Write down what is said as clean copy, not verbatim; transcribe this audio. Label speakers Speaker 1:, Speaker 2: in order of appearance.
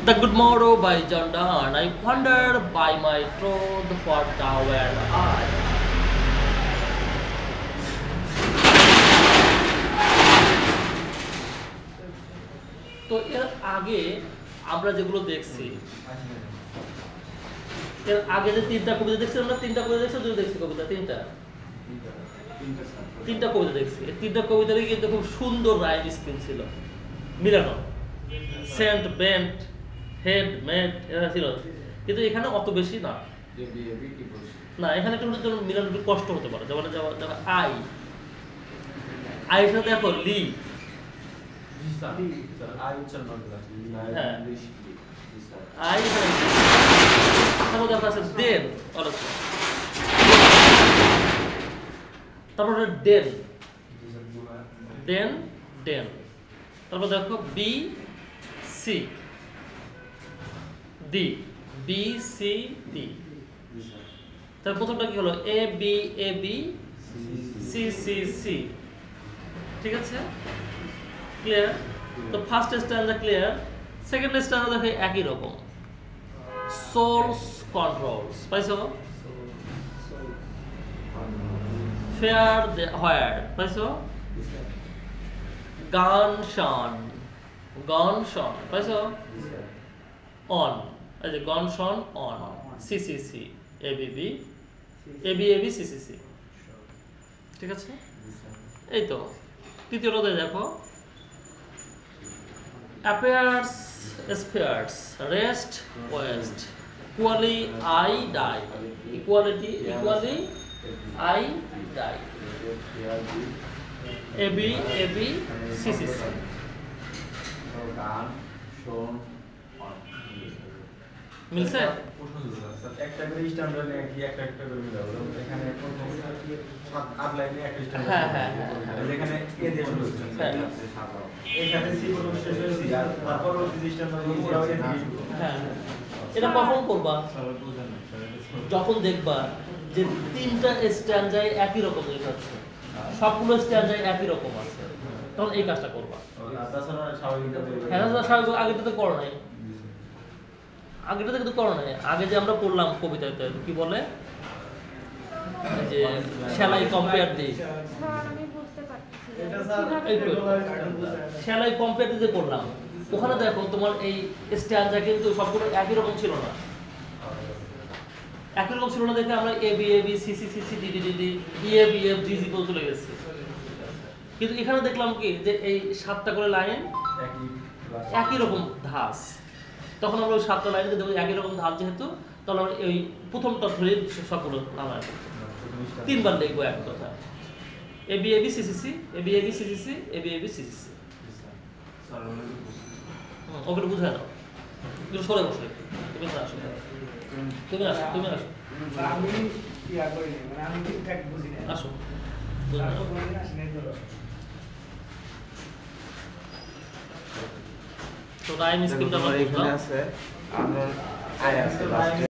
Speaker 1: The Good Morrow by Donne. I wander by my troth what thou were I. তো এর আগে আমরা যেগুলো দেখছি, এর আগে যে তিনটা কবিতা দেখছি, আমরা তিনটা কবিতা দেখছি, দুটো দেখছি কবিতা, তিনটা কবিতা দেখছি। এই তিনটা কবিতারই কিন্তু খুব সুন্দর রাইম স্কিম ছিল, মিলানো, সেন্ট, বেন্ট, হেড, মেট, এরা ছিল, কিন্তু এখানে অত বেশি না। না, এখানে একটু মিলানো একটু কষ্ট হতে পারে। যেমন আই, আইয়ের সাথে দেখো লি, আই, তারপর দেখো আছে দেন, তারপর ডেন, ডেন, ডেন, তারপর দেখো B C D, B C D. তার প্রথমটা কি হলো? A B, A B, C C C. ঠিক আছে, ক্লিয়ার? তো first stanza clear. Second stanza দেখো একই রকম, সোলস কন্ট্রোলস, পাইছো? ফেয়ার হোয়ার, পাইছো? গান শন, গন শন, পাইছো? অন, এই যে গন শন অন, C C C, A B B, A B A B, C C C. ঠিক আছে, এই তো। তৃতীয়টাতে দেখো appears, spheres, rest, west, equally I die, equality, equally I die, A B, A B, C C C. মিলছে?
Speaker 2: একটা করে standard নেই কি একটা করে মিলাবো। এখানে প্রথম 7-8 লাইনে একটা স্ট্যান্ডার্ড।
Speaker 1: হ্যাঁ।
Speaker 2: এখানে এ দিয়ে শুরু হচ্ছে। এখানে সি বলে শেষ হয়েছে আর তারপর ওই স্ট্যান্ডার্ড পুরো এ দিয়ে শুরু।
Speaker 1: হ্যাঁ, এটা কখন করবা? যখন দেখবা যে তিনটা স্ট্যান্ডার্ড একই রকম লেখাচ্ছে, সবগুলো স্ট্যান্ডার্ড একই রকম আছে, তখন এই কাজটা করবা।
Speaker 2: তাছাড়া স্বাভাবিকভাবে
Speaker 1: আগেটা তো করো নাই, আগেটা কিন্তু করো নাই। আগে যে আমরা পড়লাম কবিতাতে কি বলে, যে সেলাই কম্পেয়ার দি, সেলাই কম্পেয়ার দিয়ে করলাম, ওখানে দেখো তোমার এই স্ট্যান্ডার্ড কিন্তু সবগুলো একই রকম ছিল না, একই রকম ছিল না দেখে আমরা A B, A B, C C C C, D D D D, E F, E F, G G পর্যন্ত চলে গেছে। কিন্তু এখানে দেখলাম কি যে এই 7টা করে লাইন একই রকম ধাঁচ, তখন আমরা ওই 7টা লাইনে দেখবো একই রকম ধাঁচ যেহেতু, তাহলে আমরা এই প্রথমটা ধরে সবগুলো নামায় 3বার লিখবো এক কথা, এ B A B C C C, A B A B C C C, A B A B C C C. ওকে বুঝায় দাও, একটু সরে বসো, তুমি আসো, তুমি আসো, তুমি আসো,
Speaker 3: আমি ইয়া করি না, মানে আমি ঠিকঠাক বুঝি না।
Speaker 1: আসো। তো রাইম স্কিমটা আমরা
Speaker 2: এখানে আছে, আমরা আয় আছে।